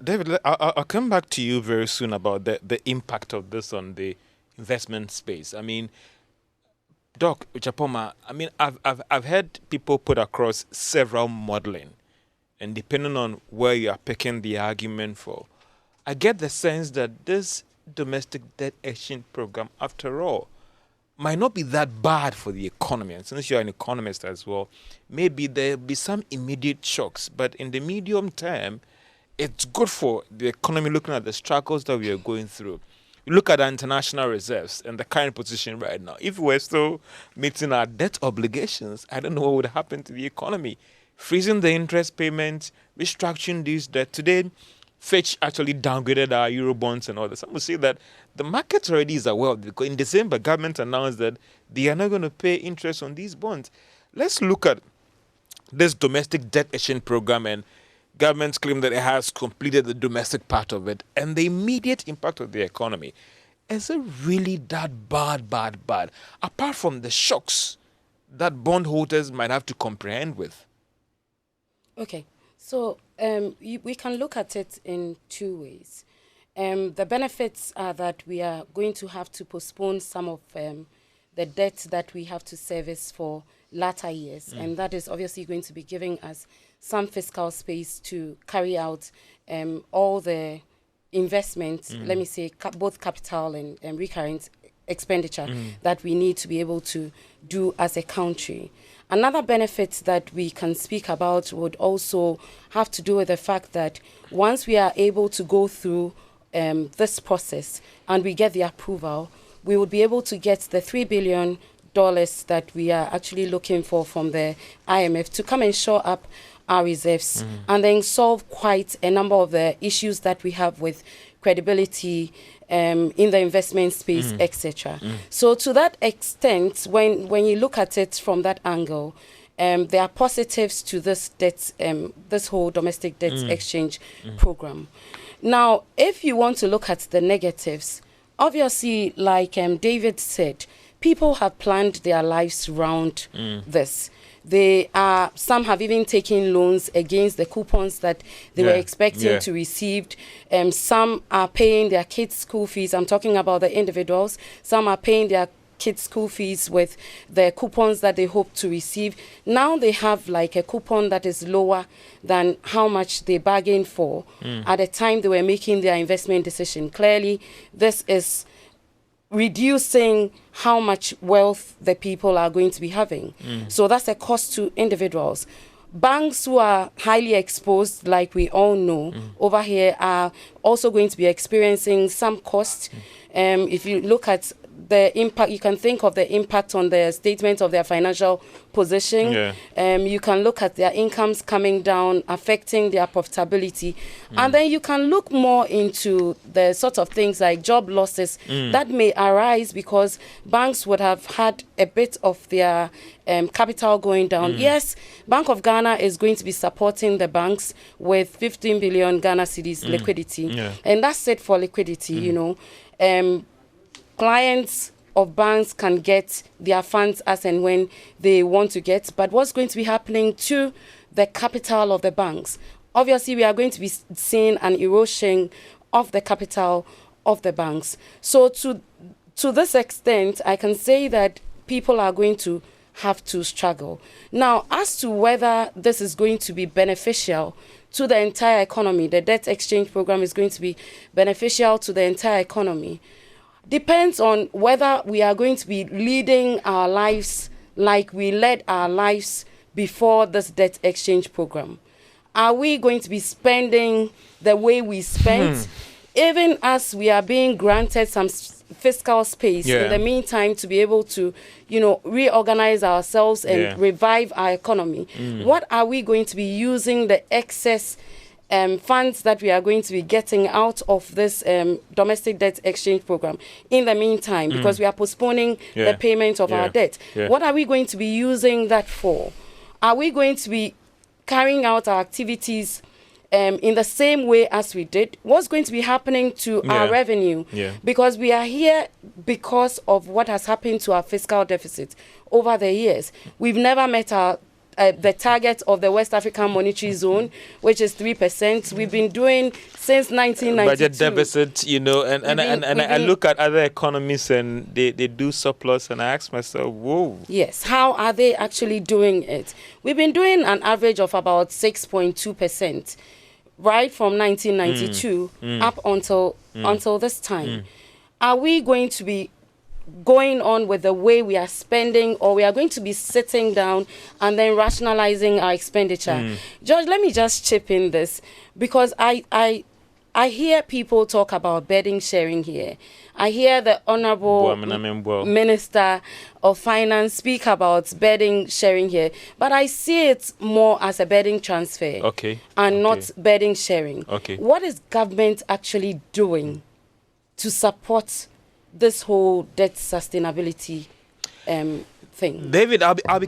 David. I'll come back to you very soon about the impact of this on the investment space. I mean, Doc Chapoma. I mean, I've heard people put across several modeling, and depending on where you are picking the argument for, I get the sense that this domestic debt exchange program, after all, might not be that bad for the economy. And since you're an economist as well, maybe there'll be some immediate shocks, but in the medium term, it's good for the economy. Looking at the struggles that we are going through, you look at our international reserves and the current position right now. If we're still meeting our debt obligations, I don't know what would happen to the economy. Freezing the interest payments, restructuring these debt. Today, Fitch actually downgraded our euro bonds and all that. Some will say that the market already is aware of it, because in December, government announced that they are not going to pay interest on these bonds. Let's look at this domestic debt exchange program, and governments claim that it has completed the domestic part of it, and the immediate impact of the economy. Is it really that bad? Apart from the shocks that bondholders might have to comprehend with. Okay, so we can look at it in two ways. The benefits are that we are going to have to postpone some of the debt that we have to service for latter years, and that is obviously going to be giving us some fiscal space to carry out all the investments, let me say, both capital and recurrent expenditure that we need to be able to do as a country. Another benefit that we can speak about would also have to do with the fact that once we are able to go through this process and we get the approval, we would be able to get the $3 billion that we are actually looking for from the IMF to come and shore up our reserves and then solve quite a number of the issues that we have with credibility in the investment space, etc. So to that extent, when you look at it from that angle, there are positives to this debt, this whole domestic debt exchange program. Now, if you want to look at the negatives, obviously, like David said, people have planned their lives around this. Some have even taken loans against the coupons that they were expecting to receive. Some are paying their kids' school fees. I'm talking about the individuals. Some are paying their kids' school fees with the coupons that they hope to receive. Now they have like a coupon that is lower than how much they bargained for at the time they were making their investment decision. Clearly, this is reducing how much wealth the people are going to be having. So that's a cost to individuals. Banks who are highly exposed, like we all know, over here are also going to be experiencing some cost. If you look at the impact, you can think of the impact on the statement of their financial position. You can look at their incomes coming down, affecting their profitability. And then you can look more into the sort of things like job losses that may arise because banks would have had a bit of their capital going down. Yes, Bank of Ghana is going to be supporting the banks with 15 billion Ghana cedis liquidity. And that's it for liquidity, you know. Clients of banks can get their funds as and when they want to get, but what's going to be happening to the capital of the banks? Obviously, we are going to be seeing an erosion of the capital of the banks. So to this extent, I can say that people are going to have to struggle. Now, as to whether this is going to be beneficial to the entire economy, the debt exchange program is going to be beneficial to the entire economy, depends on whether we are going to be leading our lives like we led our lives before this debt exchange program. Are we going to be spending the way we spent, even as we are being granted some fiscal space in the meantime to be able to, you know, reorganize ourselves and revive our economy? What are we going to be using the excess funds that we are going to be getting out of this domestic debt exchange program in the meantime, because we are postponing the payment of our debt? What are we going to be using that for? Are we going to be carrying out our activities in the same way as we did? What's going to be happening to our revenue? Because we are here because of what has happened to our fiscal deficit over the years. We've never met our the target of the West African Monetary Zone, which is 3%. We've been doing since 1992. Budget deficit, you know, and I look at other economies and they do surplus, and I ask myself, whoa. Yes, how are they actually doing it? We've been doing an average of about 6.2%, right from 1992 up until this time. Are we going to be going on with the way we are spending, or we are going to be sitting down and then rationalizing our expenditure? George, let me just chip in this, because I hear people talk about burden sharing here. I hear the Honorable Minister of Finance speak about burden sharing here, but I see it more as a burden transfer and not burden sharing. What is government actually doing to support this whole debt sustainability thing? David, I'll be